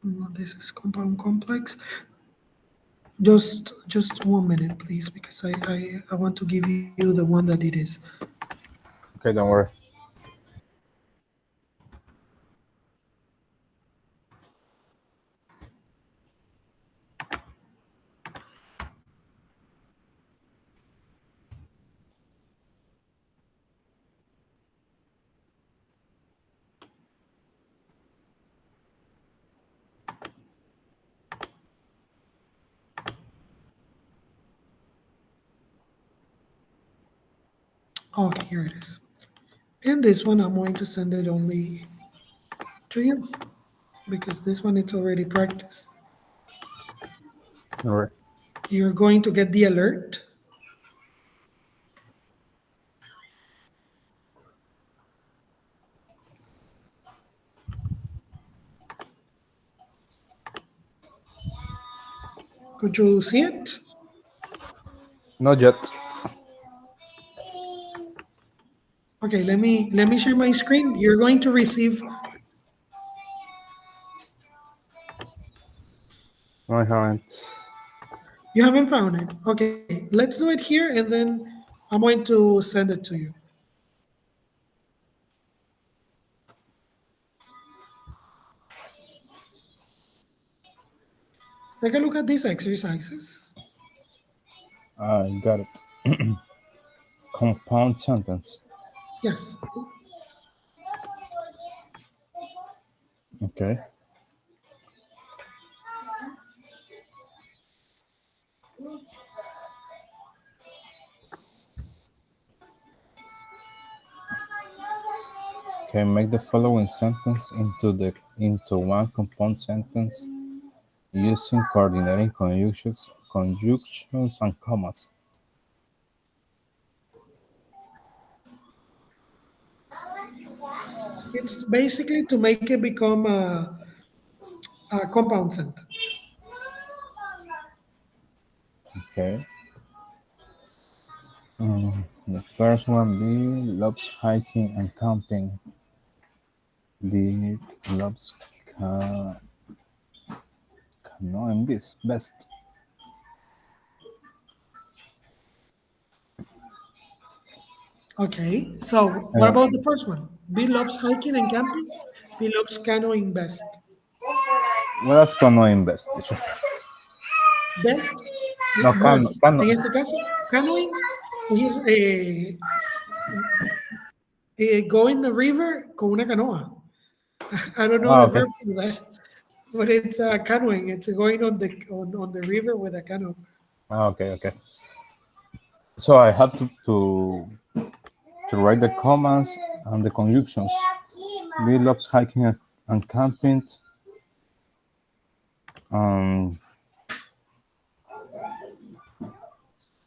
No, this is compound complex. Just 1 minute, please, because I want to give you the one that it is. Okay. Don't worry. Okay, here it is. And this one, I'm going to send it only to you because this one it's already practiced. Don't worry. You're going to get the alert. Could you see it? Not yet. Okay, let me share my screen. You're going to receive. I haven't. You haven't found it. Okay, let's do it here, and then I'm going to send it to you. Take a look at these exercises. I got it. Compound sentence. Yes. Okay. Okay, make the following sentence into one compound sentence using coordinating conjunctions and commas. It's basically to make it become a compound sentence. Okay. The first one B loves hiking and camping. B loves canoeing best. Okay, so what Uh, about the first one? B loves hiking and camping. B loves canoeing best. well, that's canoeing best, teacher. Best, No, más. cano. En este caso, canoeing, ir, go in the river con una canoa. I don't know Ah, the okay. verb for that, but it's canoeing. It's going on the river with a canoe. Ah, okay, okay. So I have to write the commas and the conjunctions. B loves hiking and camping. Um,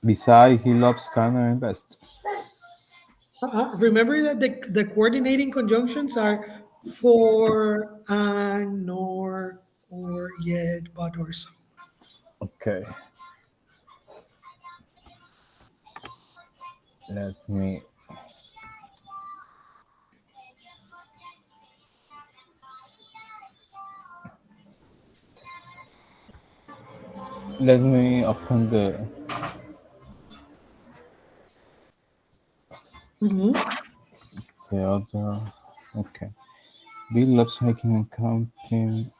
Besides, he loves canoeing best. Remember that the coordinating conjunctions are for, and, nor, or, yet, but, or so. Okay, let me open Mhm. the other. Okay, B loves hiking and camping.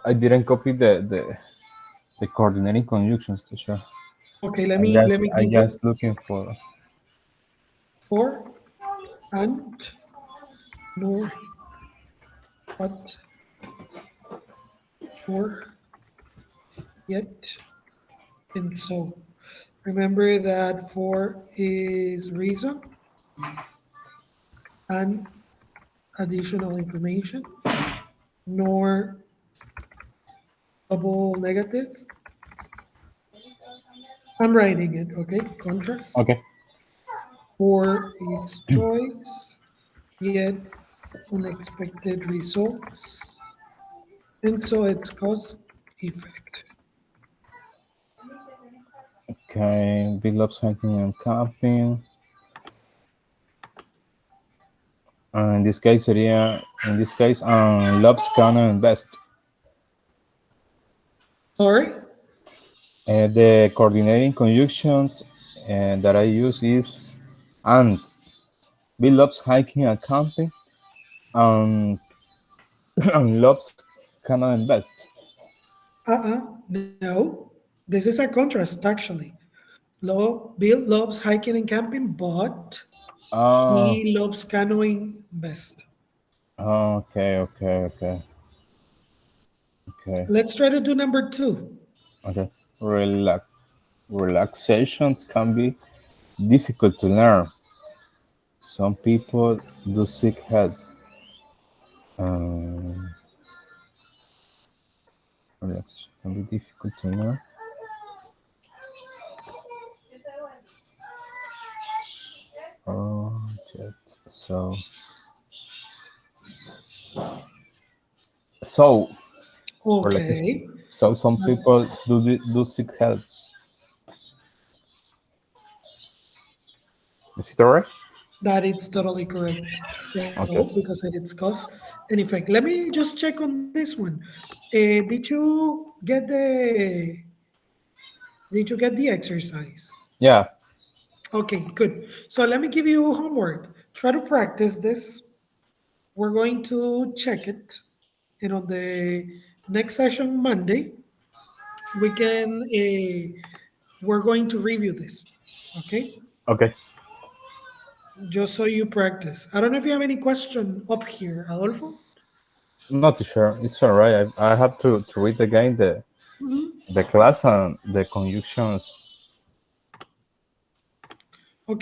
I didn't copy the coordinating conjunctions, teacher. Okay, let me I give you just looking for. for, and, nor, but, or, yet, and so. Remember that for is reason and additional information, nor double negative. I'm writing it, okay? Contrast. Okay. For its choice, yet unexpected results. And so it's cause effect. Okay, B loves hiking and camping. In this case, loves canoeing best. Sorry? The coordinating conjunctions that I use is and. B loves hiking and camping, and, and loves canoeing best. No. This is a contrast, actually. Bill loves hiking and camping, but Oh, he loves canoeing best. okay, okay, okay, okay, Let's try to do number two. okay. Relax, relaxations can be difficult to learn. Some people do seek help. Um, Relaxation can be difficult to learn. Oh, jet. So relaxation. Okay. So some people do seek help. Is it alright? That it's totally correct. So, Okay. because it is cause and effect. Let me just check on this one. Did you get the exercise? Yeah. Okay, good. So let me give you homework. Try to practice this. We're going to check it, and on the next session Monday, we can we're going to review this. Okay, Okay. just so you practice. I don't know if you have any question up here, Adolfo. Not too sure. It's alright. I have to read again the class and the conjunctions